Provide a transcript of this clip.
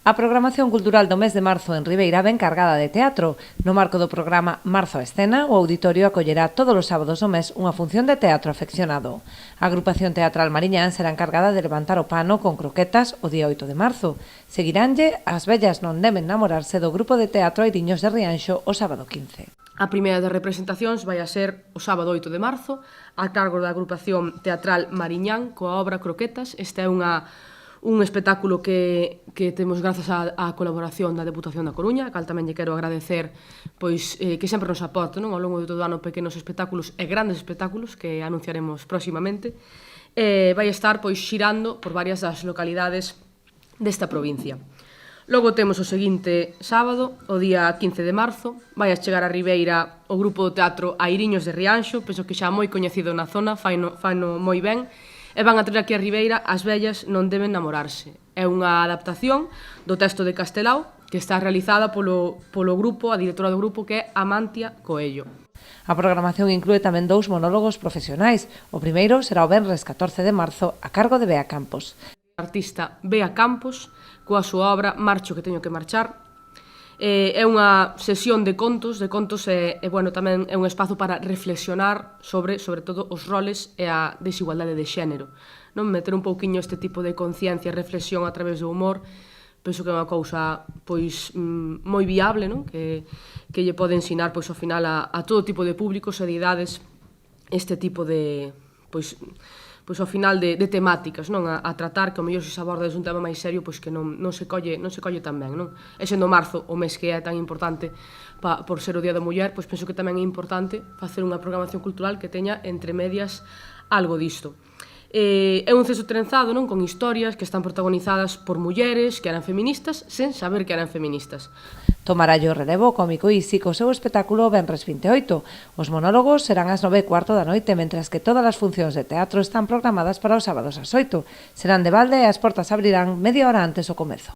A programación cultural do mes de marzo en Ribeira ven cargada de teatro. No marco do programa Marzo a Escena, o auditorio acollerá todos os sábados do mes unha función de teatro afeccionado. A agrupación teatral Mariñán será encargada de levantar o pano con croquetas o día 8 de marzo. Seguiránlle As vellas non deben namorarse do grupo de teatro Airiños de Rianxo o sábado 15. A primeira das representacións vai a ser o sábado 8 de marzo, a cargo da agrupación teatral Mariñán, coa obra Croquetas. Este é un espectáculo que temos grazas á colaboración da Deputación da Coruña, a cal tamén lle quero agradecer que sempre nos aporta ao longo de todo o ano pequenos espectáculos e grandes espectáculos que anunciaremos próximamente. Vai estar xirando por varias das localidades desta provincia. Logo temos o seguinte sábado, o día 15 de marzo, vai a chegar a Ribeira o grupo do teatro Airiños de Rianxo, penso que xa moi coñecido na zona, faino moi ben, e van a traer aquí a Ribeira As vellas non deben namorarse. É unha adaptación do texto de Castelao que está realizada polo grupo, a directora do grupo, que é Amantia Coello. A programación inclúe tamén 2 monólogos profesionais. O primeiro será o venres 14 de marzo a cargo de Bea Campos. A artista Bea Campos, coa súa obra Marcho que teño que marchar. É unha sesión de contos e tamén é un espazo para reflexionar sobre todo os roles e a desigualdade de xénero. Meter un pouquiño este tipo de conciencia e reflexión a través do humor, penso que é unha cousa moi viable, que lle pode ensinar ao final a todo tipo de públicos e de idades este tipo de ao final de temáticas a tratar, que ao mellor se aborda desde un tema máis serio que non se colle tan ben. E sendo marzo o mes que é tan importante por ser o Día da Muller, penso que tamén é importante facer unha programación cultural que teña entre medias algo disto. É un cesto trenzado con historias que están protagonizadas por mulleres que eran feministas sen saber que eran feministas. Tomarallo o relevo cómico Isi co seu espectáculo venres 28. Os monólogos serán ás 9:15 da noite, mentras que todas as funcións de teatro están programadas para os sábados ás 8. Serán de balde e as portas abrirán media hora antes do comezo.